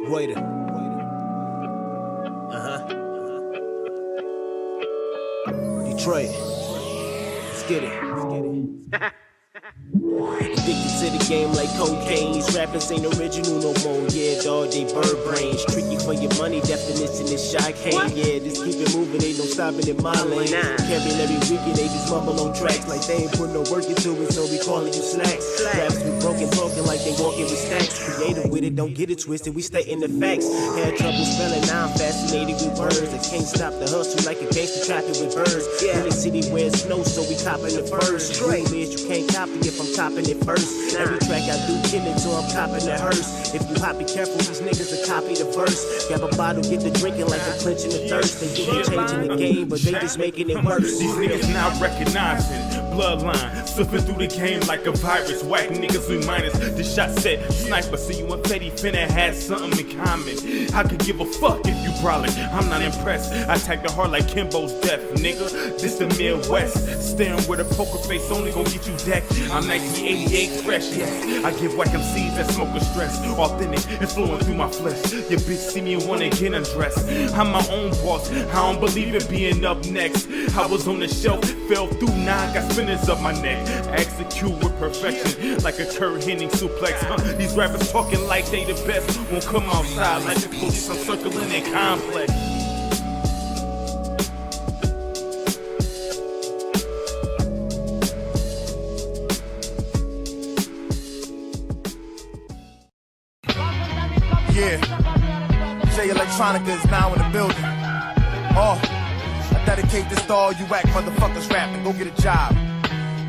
Waiter. Detroit. Let's get it. Addicted to the game like cocaine. These rappers ain't original no more. Yeah, dog, they bird brains. Tricky for your money, definition is chicane. Yeah, just keep it moving, ain't no stopping in my lane. Camping every weekend, they just mumble on tracks like they ain't put no work into it, so we calling you slacks. Raps be broken, talking like they walking with stacks. Creative with it, don't get it twisted, we stating the facts. Had trouble spelling, now I'm fascinated with words. I can't stop the hustle like a gangster trapping with birds. In the city where it's snow, so we copping it first. Straight is you can't copy if I'm topping it first. Every track I do kill it, so I'm copping the hearse. If you hop, be careful, these niggas will copy the verse. Grab a bottle, get the drinking like I'm clenching the thirst. They think they changing the game, but they just making it worse. These niggas not recognizing bloodline, slipping through the game like a virus. Whack niggas we minus. The shot said sniper, so you and Fetty finna had something in common. I could give a fuck if you brolic. I'm not impressed. I attack the heart like Kimbo's death, nigga. This the Midwest. Staring with a poker face only gon' get you decked. I'm 1988 fresh, yes. I give whack MCs that smoke a stress. Authentic and flowing through my flesh. Your bitch see me and wanna get undressed. I'm my own boss. I don't believe in being up next. I was on the shelf, fell through, now I got spinners up my neck. Execute with perfection, like a Kurt Hennig suplex. These rappers talking like they the best, won't come outside like the police. I'm circling in complex. Yeah, J Electronica is now in the building. Oh, I dedicate this to all you whack motherfuckers rapping. Go get a job.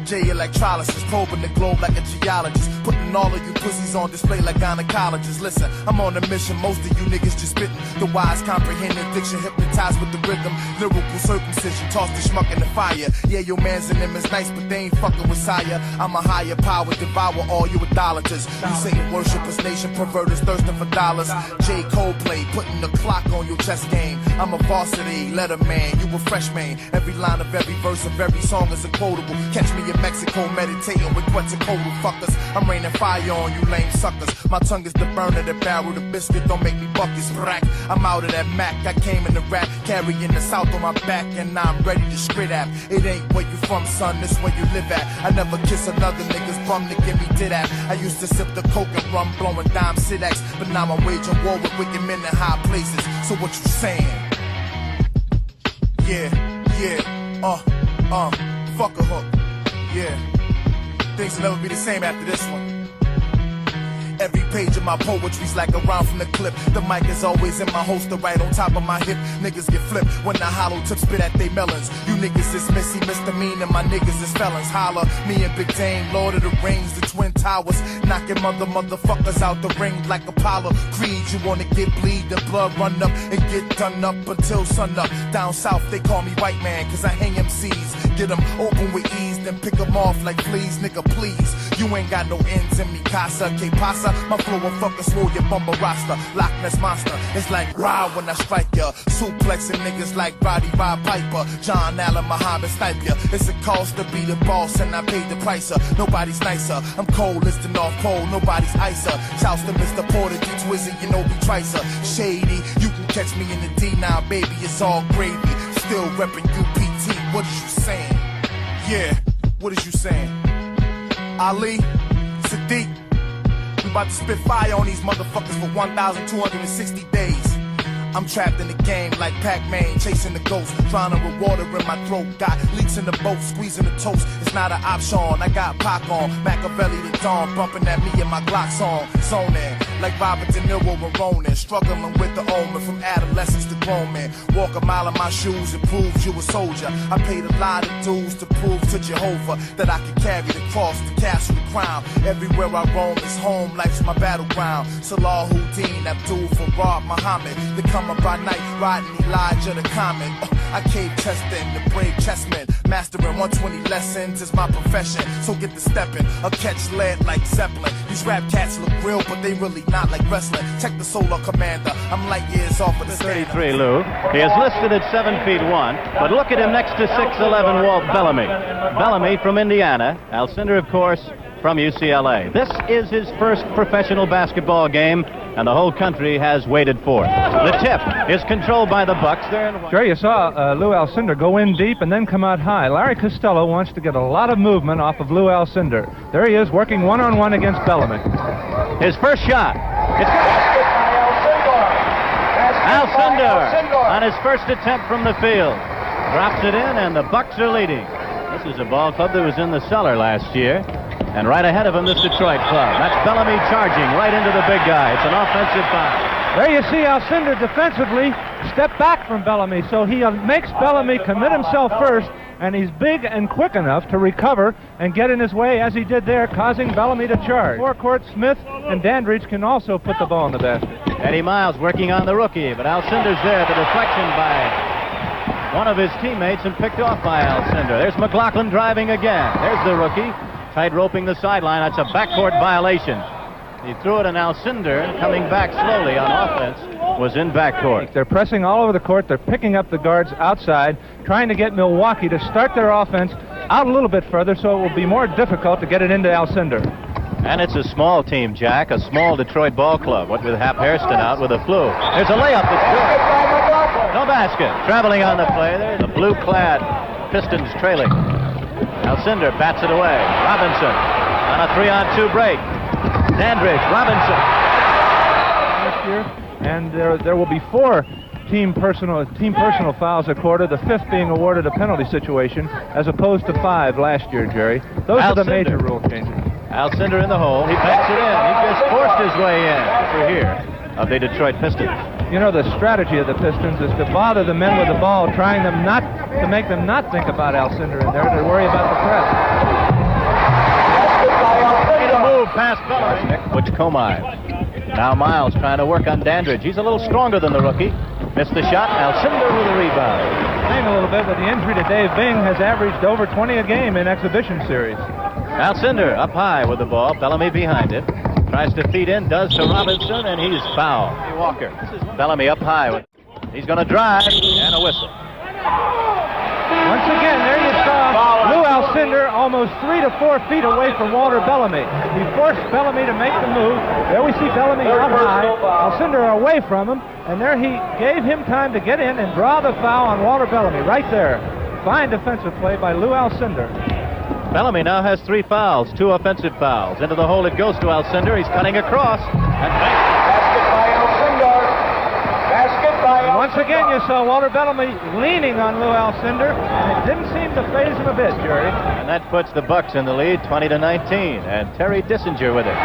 J Electrolysis, probing the globe like a geologist, putting all of you pussies on display like gynecologists. Listen, I'm on a mission, most of you niggas just spitting. The wise comprehending diction, hypnotized with the rhythm. Lyrical circumcision, toss the schmuck in the fire. Yeah, your man's in them is nice, but they ain't fucking with sire. I'm a higher power, devour all you idolaters. You Satan worshipers, nation perverters, thirsting for dollars. J Coldplay, putting the clock on your chess game. I'm a varsity letterman, you a freshman. Every line of every verse of every song is a quotable. Catch me in Mexico meditating with Quetzalcoatl fuckers. I'm raining fire on you lame suckers. My tongue is the burner, the barrel, the biscuit. Don't make me buckets rack. I'm out of that Mac. I came in the rap, carrying the South on my back, and now I'm ready to skrit at. It ain't where you from, son. This where you live at. I never kiss another nigga's bum to give me did at. I used to sip the coke and rum, blowing dime Sidax, but now I'm waging war with wicked men in high places. So what you saying? Yeah, fuck a hook. Yeah, things will never be the same after this one. Every page of my poetry's like a rhyme from the clip. The mic is always in my holster, right on top of my hip. Niggas get flipped when the hollow tips spit at they melons. You niggas is missy, misdemeanor, my niggas is felons. Holla, me and Big Dame, Lord of the Rings, the Twin Towers, knocking motherfuckers out the ring like Apollo Creed. You wanna get bleed, the blood run up and get done up until sun up. Down south they call me white man, cause I hang MCs. Get them open with ease, then pick them off like fleas, nigga please. You ain't got no ends in me, casa, que pasa. My flow will fucking swole your bumper roster. Loch Ness monster, it's like rah when I strike ya. Suplexing niggas like Roddy Rod Piper, John Allen, Muhammad Snipe ya. It's a cost to be the boss and I paid the pricer. Nobody's nicer, I'm cold as the North Pole, nobody's icer. Shouts to Mr. Porter, D Twizzy, you know we tricer. Shady, you can catch me in the D now, baby, it's all gravy. Still reppin' UPT, what is you saying? Yeah, what is you saying? Ali, Sadiq, we about to spit fire on these motherfuckers for 1,260 days. I'm trapped in the game like Pac-Man, chasing the ghost, trying to reward her in my throat. Got leaks in the boat, squeezing the toast. It's not an option. I got Pac on, Machiavelli the Dawn, bumping at me and my Glock's on. Zoning like Robert De Niro and Ronin, struggling with the omen from adolescence to grown man. Walk a mile in my shoes, it proves you a soldier. I paid a lot of dues to prove to Jehovah that I can carry the cross, the castle, the crown. Everywhere I roam is home, life's my battleground. Salah Houdin, Abdul, Farad, Muhammad. The come up by night, riding Elijah the Common. I cave testing, the brave chessman. Mastering 120 lessons is my profession. So get the stepping, I'll catch lead like Zeppelin. These rap cats look real, but they really not like wrestling. Check the solar commander, I'm light years off of the 33 Lou. He is listed at 7'1", but look at him next to 6'11" Walt Bellamy. Bellamy from Indiana. Alcindor, of course, from UCLA. This is his first professional basketball game, and the whole country has waited for it. The tip is controlled by the Bucks. Jerry, you saw Lou Alcindor go in deep and then come out high. Larry Costello wants to get a lot of movement off of Lou Alcindor. There he is, working one-on-one against Bellamy. His first shot. Alcindor on his first attempt from the field. Drops it in, and the Bucks are leading. This is a ball club that was in the cellar last year. And right ahead of him, this Detroit club. That's Bellamy charging right into the big guy. It's an offensive foul. There you see Alcindor defensively step back from Bellamy, so he makes Bellamy commit himself first, and he's big and quick enough to recover and get in his way, as he did there, causing Bellamy to charge. Forecourt, Smith and Dandridge can also put the ball in the basket. Eddie Miles working on the rookie, but Alcindor's there. The deflection by one of his teammates and picked off by Alcindor. There's McLaughlin driving again. There's the rookie. Tight roping the sideline. That's a backcourt violation. He threw it, and Alcindor, coming back slowly on offense, was in backcourt. They're pressing all over the court. They're picking up the guards outside, trying to get Milwaukee to start their offense out a little bit further, so it will be more difficult to get it into Alcindor. And it's a small team, Jack, a small Detroit ball club. What with Hap Hairston out with a flu. There's a layup that's good. No basket. Traveling on the play there. The blue-clad Pistons trailing. Alcindor bats it away. Robinson on a 3-on-2 break. Dandridge, Robinson. Last year, and there will be 4 team personal fouls a quarter, the 5th being awarded a penalty situation, as opposed to 5 last year, Jerry. Those are the major rule changes. Alcindor in the hole. He banks it in. He just forced his way in for here of the Detroit Pistons. You know, the strategy of the Pistons is to bother the men with the ball, trying them not to make them not think about Alcindor in there, to worry about the press. Made a move past Bellamy. Which Comine. Now Miles trying to work on Dandridge. He's a little stronger than the rookie. Missed the shot. Alcindor with a rebound. Playing a little bit with the injury to Dave Bing, has averaged over 20 a game in exhibition series. Alcindor up high with the ball. Bellamy behind it. Tries to feed in, does to Robinson, and he's fouled. Walker. Bellamy up high. He's going to drive, and a whistle. Once again, there you saw Lou Alcindor almost 3 to 4 feet away from Walter Bellamy. He forced Bellamy to make the move. There we see Bellamy up high, Alcindor away from him, and there he gave him time to get in and draw the foul on Walter Bellamy right there. Fine defensive play by Lou Alcindor. Bellamy now has 3 fouls, 2 offensive fouls. Into the hole it goes to Alcindor. He's cutting across. Basket by Alcindor. Basket by Alcindor. Once again, you saw Walter Bellamy leaning on Lou Alcindor, and it didn't seem to faze him a bit, Jerry. And that puts the Bucks in the lead, 20-19. And Terry Dissinger with it.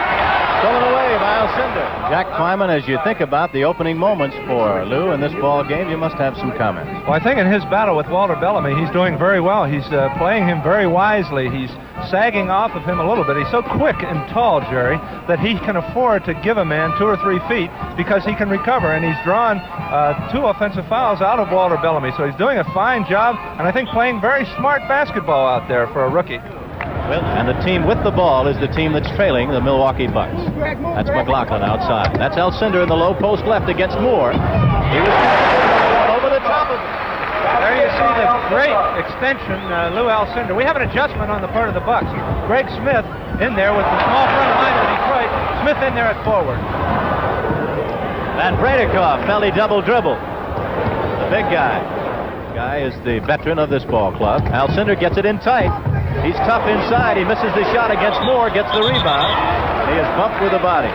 Stolen away by Alcindor. Jack Kleiman, as you think about the opening moments for Lou in this ball game, you must have some comments. Well, I think in his battle with Walter Bellamy, he's doing very well. He's playing him very wisely. He's sagging off of him a little bit. He's so quick and tall, Jerry, that he can afford to give a man 2 or 3 feet because he can recover. And he's drawn 2 offensive fouls out of Walter Bellamy. So he's doing a fine job, and I think playing very smart basketball out there for a rookie. And the team with the ball is the team that's trailing the Milwaukee Bucks. That's McLaughlin outside. That's Alcindor in the low post left against Moore. He was over the top of it. There you see the great extension, Lou Alcindor. We have an adjustment on the part of the Bucks. Greg Smith in there with the small front line of Detroit. Smith in there at forward. Van Bredikoff, belly double dribble. The big guy. The guy is the veteran of this ball club. Alcindor gets it in tight. He's tough inside. He misses the shot against Moore, gets the rebound. He is bumped with the body.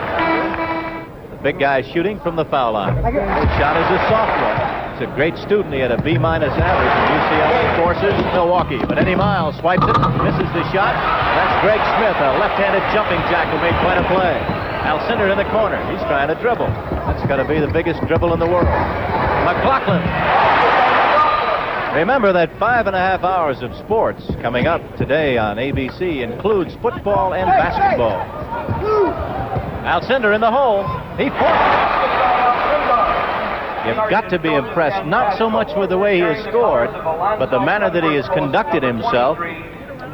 The big guy shooting from the foul line. His shot is a soft one. He's a great student. He had a B- average in UCLA courses, Milwaukee. But Eddie Miles swipes it, misses the shot. That's Greg Smith, a left-handed jumping jack who made quite a play. Alcindor in the corner. He's trying to dribble. That's got to be the biggest dribble in the world. McLaughlin. Remember that 5.5 hours of sports coming up today on ABC includes football and basketball. Alcindor in the hole. He forced. You've got to be impressed, not so much with the way he has scored, but the manner that he has conducted himself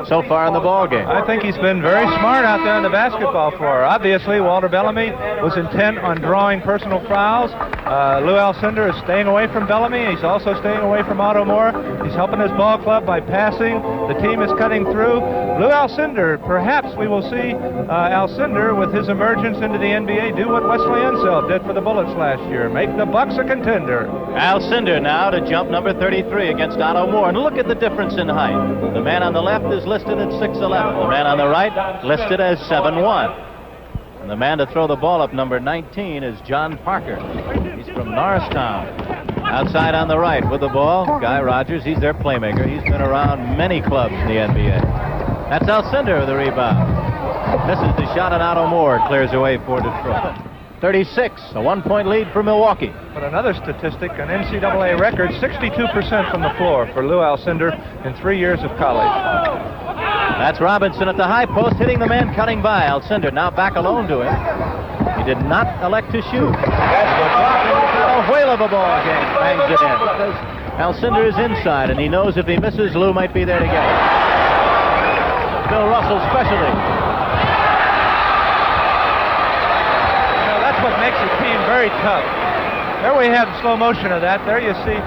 so far in the ball game. I think he's been very smart out there on the basketball floor. Obviously, Walter Bellamy was intent on drawing personal fouls, Lou Alcindor is staying away from Bellamy. He's also staying away from Otto Moore. He's helping his ball club by passing. The team is cutting through. Lou Alcindor, perhaps we will see Alcindor with his emergence into the NBA do what Wesley Unseld did for the Bullets last year, make the Bucks a contender. Alcindor now to jump number 33 against Otto Moore. And look at the difference in height. The man on the left is listed at 6'11". The man on the right listed as 7'1". And the man to throw the ball up, number 19, is John Parker. He's from Norristown. Outside on the right with the ball, Guy Rogers. He's their playmaker. He's been around many clubs in the NBA. That's Alcindor with the rebound. Misses the shot, and Otto Moore clears away for Detroit. 36, a 1-point lead for Milwaukee. But another statistic, an NCAA record, 62% from the floor for Lou Alcindor in 3 years of college. That's Robinson at the high post, hitting the man cutting by. Alcindor now back alone to him. He did not elect to shoot. A whale of a ball game. Bangs it in. Because Alcindor is inside, and he knows if he misses, Lou might be there to get it. Bill Russell's specialty. That's what makes a team very tough. There we have slow motion of that. There you see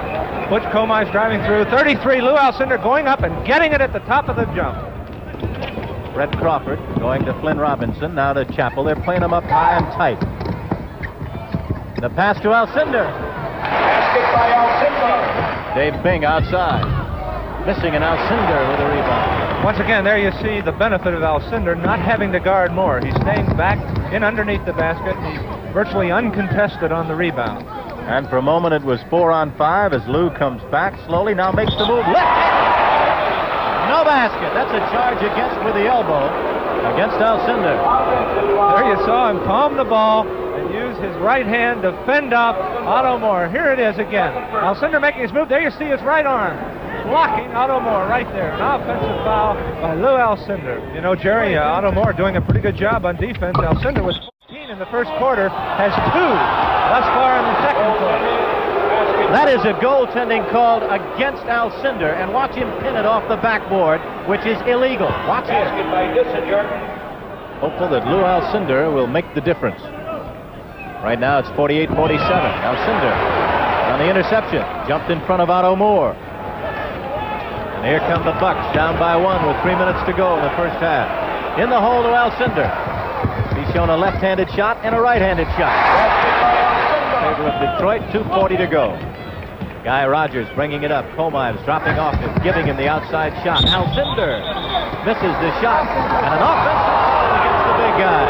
Butch Comize driving through. 33, Lou Alcindor going up and getting it at the top of the jump. Red Crawford going to Flynn Robinson, now to Chappell. They're playing him up high and tight. The pass to Alcindor. Basket by Alcindor. Dave Bing outside. Missing an Alcindor with a rebound. Once again, there you see the benefit of Alcindor not having to guard Moore. He's staying back in underneath the basket. He's virtually uncontested on the rebound. And for a moment it was 4-on-5 as Lou comes back slowly, now makes the move. No basket. That's a charge against with the elbow against Alcindor. There you saw him palm the ball and use his right hand to fend off Otto Moore. Here it is again. Alcindor making his move. There you see his right arm blocking Otto Moore right there. An offensive foul by Lou Alcindor. You know, Jerry, Otto Moore doing a pretty good job on defense. Alcindor was 14 in the first quarter, has 2 thus far in the second quarter. That is a goaltending called against Alcindor, and watch him pin it off the backboard, which is illegal. Watch it. Hopeful that Lou Alcindor will make the difference. Right now it's 48-47. Alcindor on the interception, jumped in front of Otto Moore. And here come the Bucks, down by 1 with 3 minutes to go in the first half. In the hole to Alcindor. He's shown a left-handed shot and a right-handed shot. In favor of Detroit, 2:40 to go. Guy Rogers bringing it up. Comize dropping off him, giving him the outside shot. Alcindor misses the shot, and an offensive foul against the big guy.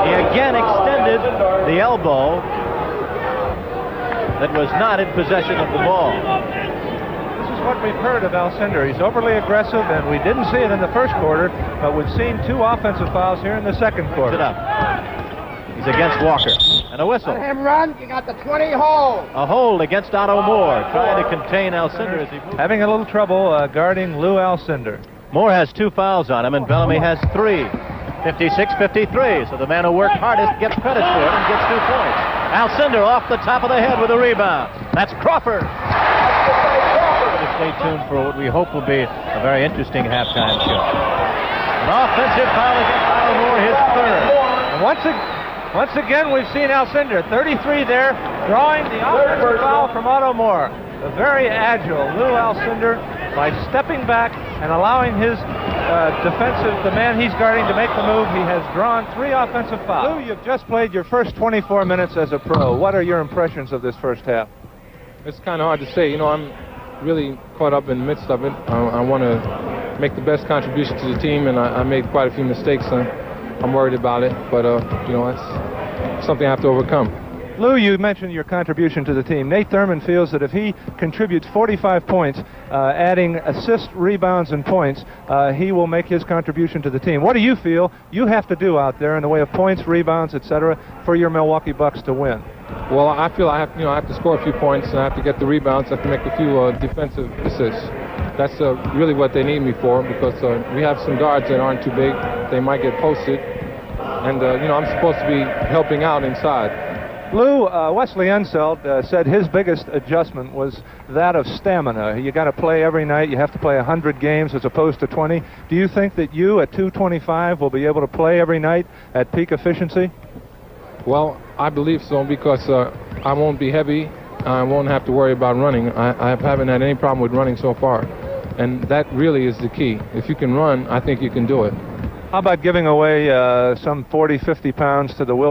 He again extended the elbow that was not in possession of the ball. This is what we've heard of Alcindor. He's overly aggressive, and we didn't see it in the first quarter, but we've seen 2 offensive fouls here in the second quarter. It up. He's against Walker. And a whistle. Let him run. You got the 20 hole. A hold against Otto Moore, trying to contain Alcindor as he moves. Having a little trouble guarding Lou Alcindor. Moore has 2 fouls on him, and Bellamy has 3. 56-53, so the man who worked hardest gets credit for it and gets 2 points. Alcindor off the top of the head with a rebound. That's Crawford. Stay tuned for what we hope will be a very interesting halftime show. An offensive foul against Otto Moore, his 3rd. And once again, we've seen Alcindor, 33 there, drawing the offensive foul from Otto Moore. A very agile Lou Alcindor, by stepping back and allowing his the man he's guarding to make the move, he has drawn 3 offensive fouls. Lou, you've just played your first 24 minutes as a pro. What are your impressions of this first half? It's kind of hard to say. You know, I'm really caught up in the midst of it. I want to make the best contribution to the team, and I made quite a few mistakes, and I'm worried about it. But, you know, that's something I have to overcome. Lou, you mentioned your contribution to the team. Nate Thurman feels that if he contributes 45 points, adding assists, rebounds, and points, he will make his contribution to the team. What do you feel you have to do out there in the way of points, rebounds, etc., for your Milwaukee Bucks to win? Well, I feel I have to score a few points, and I have to get the rebounds. I have to make a few defensive assists. That's really what they need me for, because we have some guards that aren't too big. They might get posted, and you know, I'm supposed to be helping out inside. Lou, Wesley Unseld said his biggest adjustment was that of stamina. You got to play every night. You have to play 100 games as opposed to 20. Do you think that you at 225 will be able to play every night at peak efficiency? Well, I believe so because I won't be heavy. I won't have to worry about running. I haven't had any problem with running so far. And that really is the key. If you can run, I think you can do it. How about giving away some 40, 50 pounds to the wilt?